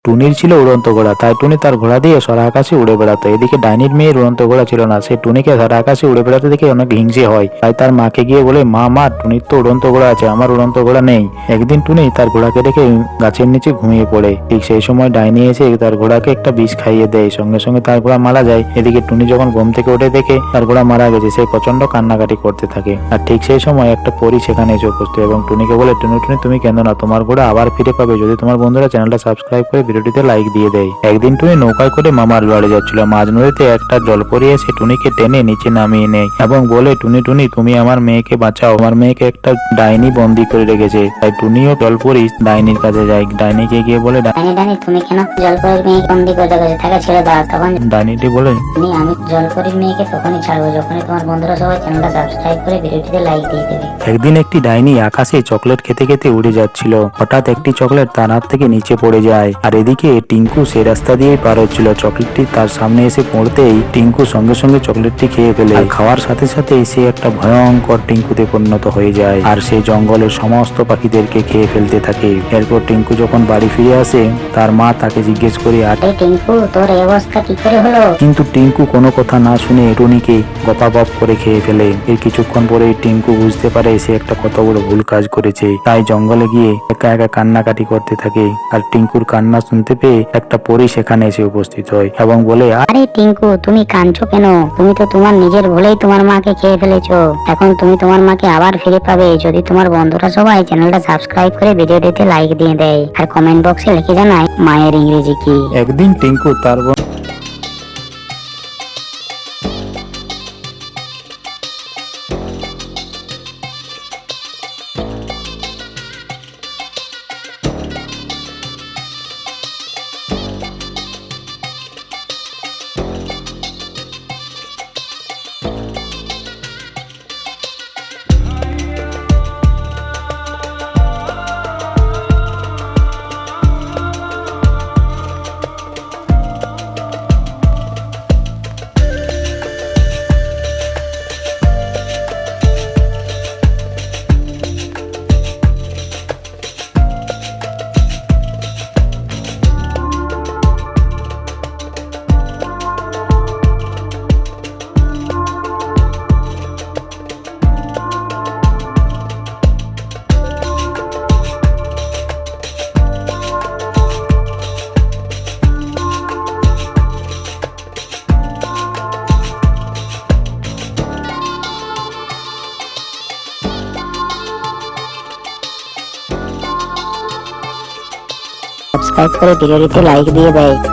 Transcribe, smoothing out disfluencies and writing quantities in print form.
টুনির ছিল উড়ন্ত ঘোড়া, তাই টুনি তার ঘোড়া দিয়ে সারা আকাশে উড়ে বেড়াতো। এদিকে ডাইনির মেয়ের উড়ন্ত ঘোড়া ছিল না, সে টুনিকে সারা আকাশে উড়ে বেড়াতে দেখে অনেক হিংসে হয়। তাই তার মাকে গিয়ে বলে, মা টুনির তো উড়ন্ত ঘোড়া আছে, আমার উড়ন্ত ঘোড়া নেই। একদিন টুনি তার ঘোড়াকে রেখে গাছের নিচে ঘুমিয়ে পড়ে। ঠিক সেই সময় ডাইনি এসে তার ঘোড়াকে একটা বিষ খাইয়ে দেয়, সঙ্গে সঙ্গে তার ঘোড়া মারা যায়। এদিকে টুনি যখন ঘুম থেকে উঠে দেখে তার ঘোড়া মারা গেছে, সে প্রচন্ড কান্নাকাটি করতে থাকে। আর ঠিক সেই সময় একটা পরী সেখানে এসে উপস্থিত এবং টুনিকে বলে, টুনি টুনি তুমি কেন না, তোমার ঘোড়া আবার ফিরে পাবে যদি তোমার বন্ধুরা চ্যানেলটা সাবস্ক্রাইব করে ভিডিওটিতে লাইক দিয়ে দেয়। একদিন টুনি নৌকায় করে মামার বাড়ি যাচ্ছিল, মাঝ নদীতে একটা জলপরী এসে টুনিকে টেনে নিচে নামিয়ে নেয় এবং বলে, টুনি টুনি তুমি আমার মেয়েকে বাঁচাও, আমার মেয়েকে একটা ডাইনি বন্দি করে রেখেছে। তাই টুনিও জলপরী ডাইনির কাছে যায়। ডাইনিকে গিয়ে বলে, ডাইনি ডাইনি তুমি কেন জলপরীর মেয়েকে বন্দি করে রেখেছো, তাকে ছেড়ে দাও। তখন ডাইনিটি বলে, আমি জলপরীর মেয়েকে তখনই ছাড়বো যখনই তোমার বন্ধুরা সবাই চ্যানেলটা সাবস্ক্রাইব করে ভিডিওটিতে লাইক দিয়ে দেবে। একদিন একটি ডাইনি আকাশে চকলেট খেতে খেতে উড়ে যাচ্ছিল। হঠাৎ একটি চকলেট তার হাত থেকে নিচে পড়ে যায়, আর এদিকে টিঙ্কু সে রাস্তা দিয়েই পার হচ্ছিল। চকলেটটি তার সামনে এসে পড়তেই টিঙ্কু সঙ্গে সঙ্গে চকলেটটি খেয়ে ফেলে। আর খাওয়ার সাথে সাথে সে একটা ভয়ঙ্কর টিঙ্কুতে পরিণত হয়ে যায়, আর সে জঙ্গলের সমস্ত পাখিদেরকে খেয়ে ফেলতে থাকে। এরপর টিঙ্কু যখন বাড়ি ফিরে আসে, তার মা তাকে জিজ্ঞেস করে, আরে টিঙ্কু, তোর এই অবস্থা কি করে হলো? কিন্তু টিঙ্কু কোনো কথা না শুনে টুনিকে গপাগপ করে খেয়ে ফেলে। এর কিছুক্ষণ পরে টিঙ্কু বুঝতে পারে সে একটা কত বড় ভুল কাজ করেছে, তাই জঙ্গলে গিয়ে একা একা কান্নাকাটি করতে থাকে। আর টিঙ্কুর কান্না শুনতে পেয়ে একটা পরী সেখানে এসে উপস্থিত হয় এবং বলে, আরে টিঙ্কু, তুমি কাঁদছো কেন? তুমি তো তোমার নিজের ভুলেই তোমার মাকে খেয়ে ফেলেছো। এখন তুমি তোমার মাকে আবার ফিরে পাবে যদি তোমার বন্ধুরা সবাই চ্যানেলটা সাবস্ক্রাইব করে ভিডিওটিতে লাইক দিয়ে দেয় আর কমেন্ট বক্সে লিখে জানায় মায়ের ইংরেজি কি। একদিন টিঙ্কু তার সাবস্ক্রাইব করে ভিডিওটিতে লাইক দিয়ে দেয়।